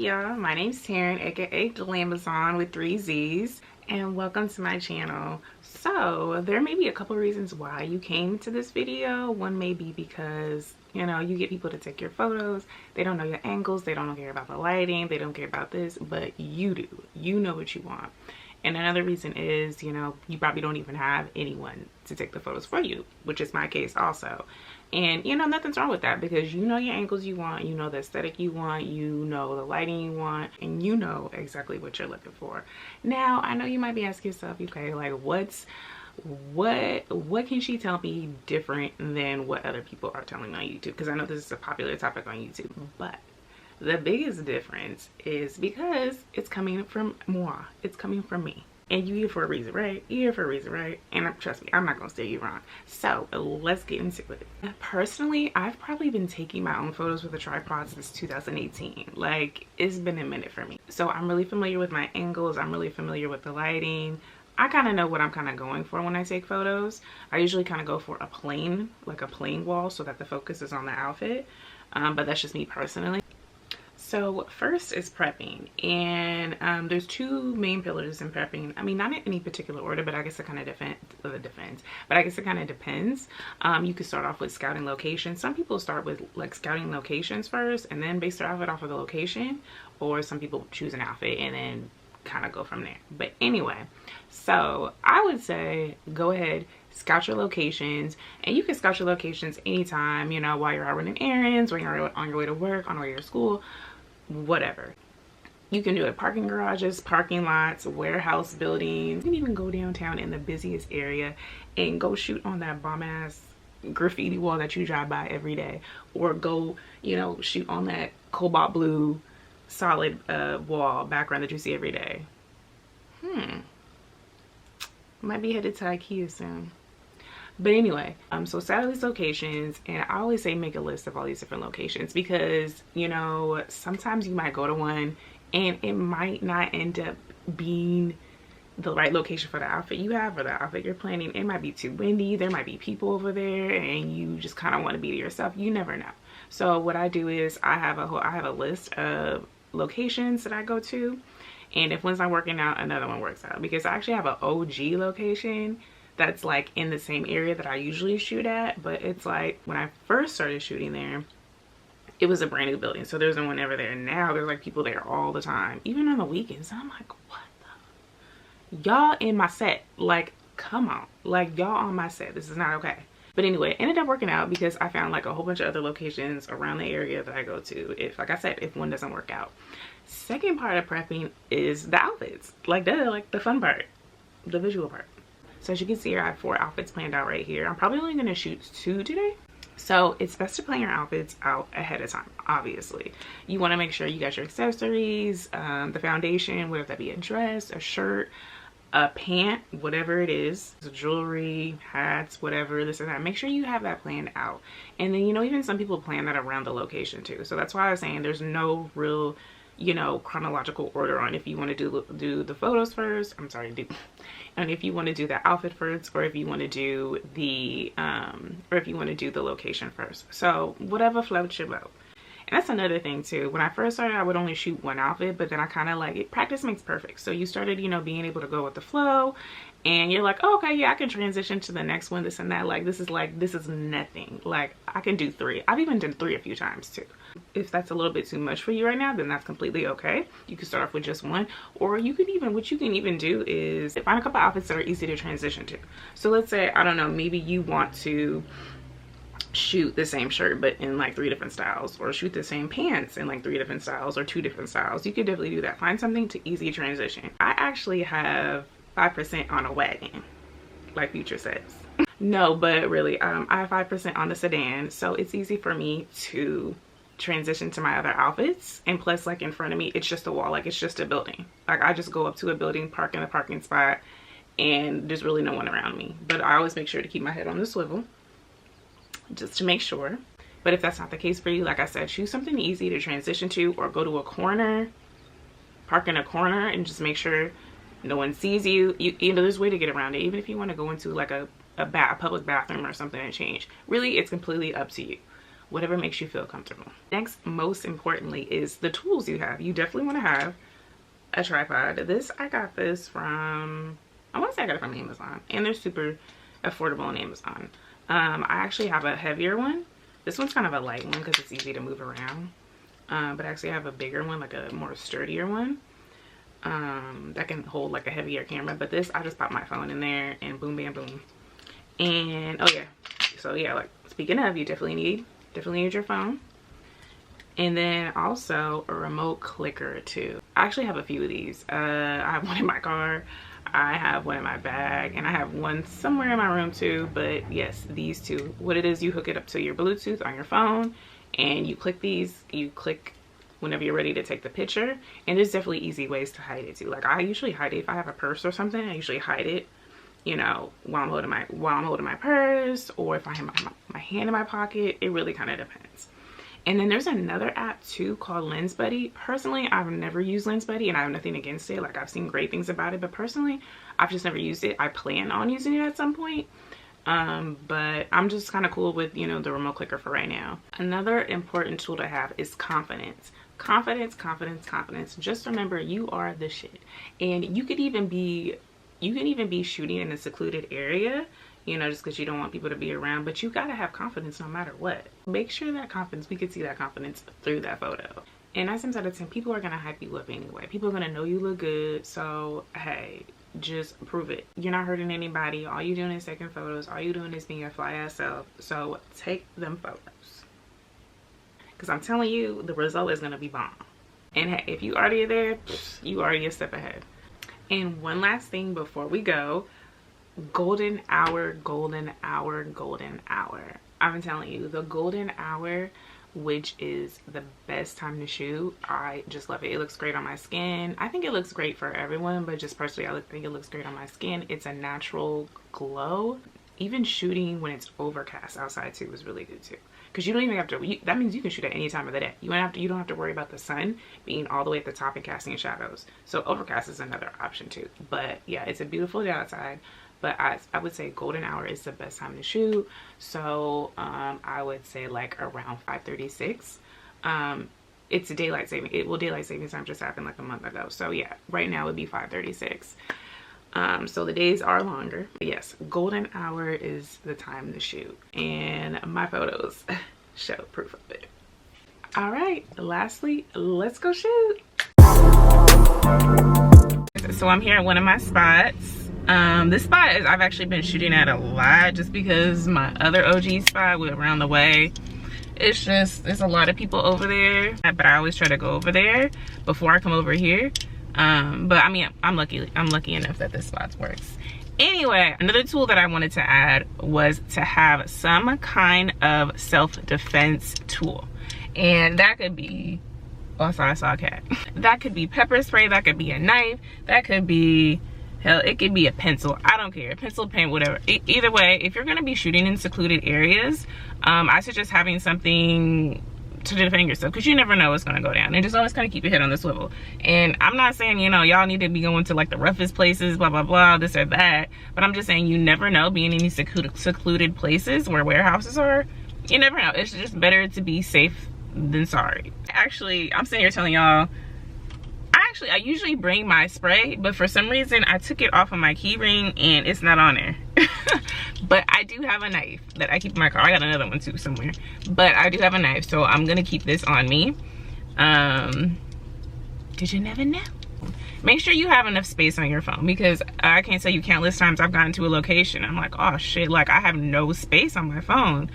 y'all? My name's Terryn, aka glamazzzon with 3 Z's, and welcome to my channel. So there may be a couple reasons why you came to this video. One may be because, you know, you get people to take your photos, they don't know your angles, they don't care about the lighting, they don't care about this, but you do. You know what you want. And another reason is, you know, you probably don't even have anyone to take the photos for you, which is my case also. And, you know, nothing's wrong with that because you know your angles you want, you know the aesthetic you want, you know the lighting you want, and you know exactly what you're looking for. Now, I know you might be asking yourself, okay, like what can she tell me different than what other people are telling me on YouTube? Because I know this is a popular topic on YouTube, but the biggest difference is because it's coming from moi. It's coming from me. And you here for a reason, right? You're here for a reason, right? And trust me, I'm not gonna steer you wrong. So let's get into it. Personally, I've probably been taking my own photos with a tripod since 2018. Like, it's been a minute for me. So I'm really familiar with my angles. I'm really familiar with the lighting. I kind of know what I'm kind of going for when I take photos. I usually kind of go for a plain, like a plain wall, so that the focus is on the outfit. But that's just me personally. So first is prepping, and there's two main pillars in prepping. I mean, not in any particular order, but I guess it kind of depends. You could start off with scouting locations. Some people start with like scouting locations first and then base their outfit off of the location, or some people choose an outfit and then kind of go from there. But anyway, so I would say go ahead, scout your locations, and you can scout your locations anytime, you know, while you're out running errands, when you're on your way to work, on your way to school, whatever. You can do it parking garages, parking lots, warehouse buildings. You can even go downtown in the busiest area and go shoot on that bomb ass graffiti wall that you drive by every day, or go, you know, shoot on that cobalt blue solid wall background that you see every day. Might be headed to IKEA soon. But anyway, so set all these locations, and I always say make a list of all these different locations because, you know, sometimes you might go to one and it might not end up being the right location for the outfit you have or the outfit you're planning. It might be too windy, there might be people over there, and you just kind of want to be to yourself. You never know. So what I do is I have a list of locations that I go to, and if one's not working out, another one works out, because I actually have an OG location that's like in the same area that I usually shoot at, but it's like when I first started shooting there, it was a brand new building, so there's no one ever there. Now there's like people there all the time, even on the weekends. And I'm like, what the, y'all in my set, like, come on, like, y'all on my set, this is not okay. But anyway, it ended up working out because I found like a whole bunch of other locations around the area that I go to, if, like I said, if one doesn't work out. Second part of prepping is the outfits, like the fun part, the visual part. So as you can see here, I have 4 outfits planned out right here. I'm probably only gonna shoot 2 today. So it's best to plan your outfits out ahead of time, obviously. You wanna make sure you got your accessories, the foundation, whether that be a dress, a shirt, a pant, whatever it is, jewelry, hats, whatever, this and that. Make sure you have that planned out. And then, you know, even some people plan that around the location too. So that's why I was saying there's no real, you know, chronological order on if you want to do the photos first. I'm sorry, and if you want to do the outfit first, or if you want to do the location first. So whatever floats your boat. And that's another thing too. When I first started, I would only shoot one outfit, but then I kind of like it. Practice makes perfect. So you started, you know, being able to go with the flow, and you're like, oh, okay, yeah, I can transition to the next one, this and that. Like, this is nothing. Like, I can do 3. I've even done 3 a few times too. If that's a little bit too much for you right now, then that's completely okay. You can start off with just 1, or you could even, what you can even do is find a couple outfits that are easy to transition to. So let's say, I don't know, maybe you want to shoot the same shirt but in like 3 different styles, or shoot the same pants in like 3 different styles or 2 different styles. You could definitely do that. Find something to easy transition. I actually have 5% on a wagon, like Future says. No, but really, I have 5% on the sedan, so it's easy for me to transition to my other outfits. And plus, like, in front of me, it's just a wall, like it's just a building. Like, I just go up to a building, park in a parking spot, and there's really no one around me. But I always make sure to keep my head on the swivel, just to make sure. But if that's not the case for you, like I said, choose something easy to transition to, or go to a corner, park in a corner, and just make sure no one sees you. You know, there's a way to get around it. Even if you want to go into like a public bathroom or something and change, really, it's completely up to you. whatever makes you feel comfortable. Next, most importantly, is the tools you have. You definitely want to have a tripod. I got this from, I want to say I got it from Amazon, and they're super affordable on Amazon. I actually have a heavier one. This one's kind of a light one because it's easy to move around. But actually I have a bigger one, like a more sturdier one, that can hold like a heavier camera. But this, I just pop my phone in there and boom, bam, boom. And oh yeah, so yeah, like speaking of, you definitely need your phone. And then also a remote clicker too. I actually have a few of these. I have one in my car, I have one in my bag, and I have one somewhere in my room too. But yes, these two, what it is, you hook it up to your Bluetooth on your phone and you click these, you click whenever you're ready to take the picture. And there's definitely easy ways to hide it too. Like I usually hide it if I have a purse or something. I usually hide it, you know, while I'm holding my purse, or if I have my hand in my pocket. It really kind of depends. And then there's another app too called Lens Buddy. Personally, I've never used Lens Buddy, and I have nothing against it. Like I've seen great things about it, but personally, I've just never used it. I plan on using it at some point. But I'm just kind of cool with, you know, the remote clicker for right now. Another important tool to have is confidence. Confidence, confidence, confidence. Just remember, you are the shit. And you can even be shooting in a secluded area, you know, just because you don't want people to be around, but you gotta have confidence no matter what. Make sure that confidence, we can see that confidence through that photo. And 9 times out of 10, people are gonna hype you up anyway. People are gonna know you look good, so hey, just prove it. You're not hurting anybody. All you doing is taking photos. All you doing is being your fly ass self. So take them photos, because I'm telling you, the result is gonna be bomb. And hey, if you already there, you already a step ahead. And one last thing before we go, golden hour, golden hour, golden hour. I'm telling you, the golden hour, which is the best time to shoot, I just love it. It looks great on my skin. I think it looks great for everyone, but just personally, I think it looks great on my skin. It's a natural glow. Even shooting when it's overcast outside too is really good too, because you don't even have to, that means you can shoot at any time of the day. You don't have to worry about the sun being all the way at the top and casting shadows. So overcast is another option too. But yeah, it's a beautiful day outside. But I would say golden hour is the best time to shoot. So I would say like around 5:36. It's a daylight saving. Daylight savings time just happened like a month ago. So yeah, right now it would be 5:36. So the days are longer. But yes, golden hour is the time to shoot. And my photos show proof of it. All right, lastly, let's go shoot. So I'm here at one of my spots. This spot is, I've actually been shooting at a lot just because my other OG spot was around the way. It's just, there's a lot of people over there, but I always try to go over there before I come over here. But I mean, I'm lucky enough that this spot works. Anyway, another tool that I wanted to add was to have some kind of self-defense tool. And that could be, oh, I saw a cat. That could be pepper spray, that could be a knife, that could be, hell, it could be a pencil. I don't care. Pencil, paint, whatever. Either way, if you're going to be shooting in secluded areas, I suggest having something to defend yourself, because you never know what's going to go down. And just always kind of keep your head on the swivel. And I'm not saying, you know, y'all need to be going to like the roughest places, blah, blah, blah, this or that. But I'm just saying, you never know, being in these secluded places where warehouses are, you never know. It's just better to be safe than sorry. Actually, I'm sitting here telling y'all, I usually bring my spray, but for some reason I took it off of my key ring and it's not on there. But I do have a knife that I keep in my car. I got another one too somewhere, but I do have a knife, so I'm gonna keep this on me. Cause you never know. Make sure you have enough space on your phone, because I can't tell you countless times I've gotten to a location, I'm like, oh shit, like I have no space on my phone.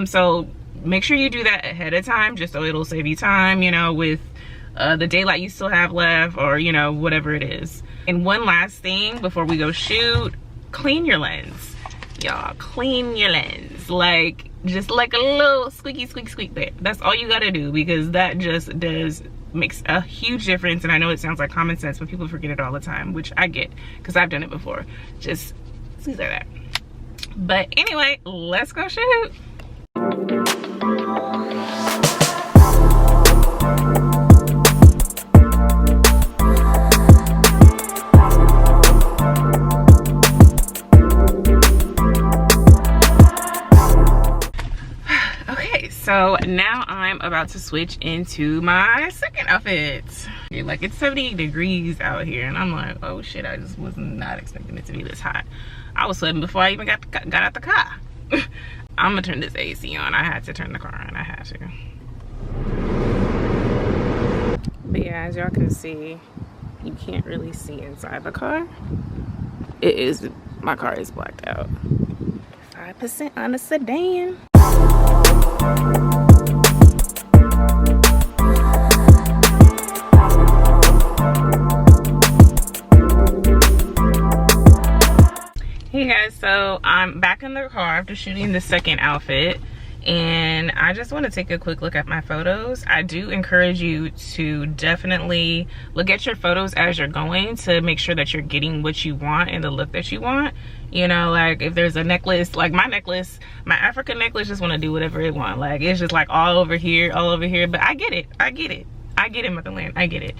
So make sure you do that ahead of time, just so it'll save you time, you know, with the daylight you still have left, or you know, whatever it is. And one last thing before we go shoot, clean your lens, y'all. Clean your lens, like just like a little squeaky squeak squeak there. That's all you gotta do, because that just makes a huge difference. And I know it sounds like common sense, but people forget it all the time, which I get because I've done it before. Just things like that. But anyway, let's go shoot. So now I'm about to switch into my second outfit. Like, it's 78 degrees out here, and I'm like, oh shit, I just was not expecting it to be this hot. I was sweating before I even got out the car. I'm gonna turn this AC on. I had to turn the car on. I had to. But yeah, as y'all can see, you can't really see inside the car. My car is blacked out. 5% on a sedan. Hey guys, so I'm back in the car after shooting the second outfit, and I just want to take a quick look at my photos. I do encourage you to definitely look at your photos as you're going to make sure that you're getting what you want and the look that you want. You know, like if there's a necklace, like my necklace, my African necklace just want to do whatever it want. Like it's just like all over here, but I get it, motherland, I get it.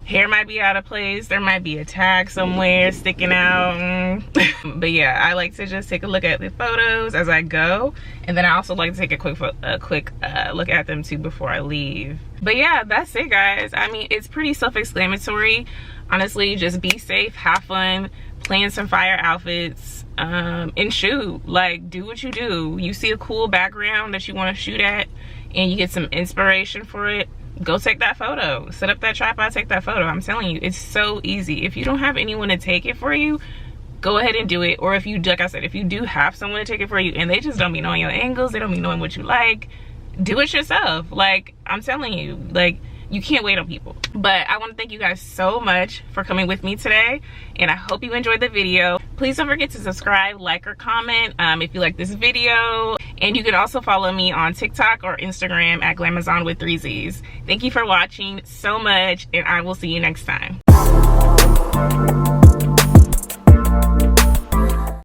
Hair might be out of place, there might be a tag somewhere sticking out. But yeah, I like to just take a look at the photos as I go, and then I also like to take a quick look at them too before I leave. But yeah, that's it guys. I mean, it's pretty self-explanatory. Honestly, just be safe, have fun, plan some fire outfits, and shoot. Like, do what you do. You see a cool background that you want to shoot at and you get some inspiration for it, go take that photo. Set up that tripod, take that photo. I'm telling you, it's so easy. If you don't have anyone to take it for you, go ahead and do it. Or if you, like I said, if you do have someone to take it for you and they just don't be knowing your angles, they don't be knowing what you like, do it yourself. Like, I'm telling you, like, you can't wait on people. But I want to thank you guys so much for coming with me today, and I hope you enjoyed the video. Please don't forget to subscribe, like, or comment if you like this video. And you can also follow me on TikTok or Instagram at glamazzzon with 3 Z's. Thank you for watching so much, and I will see you next time.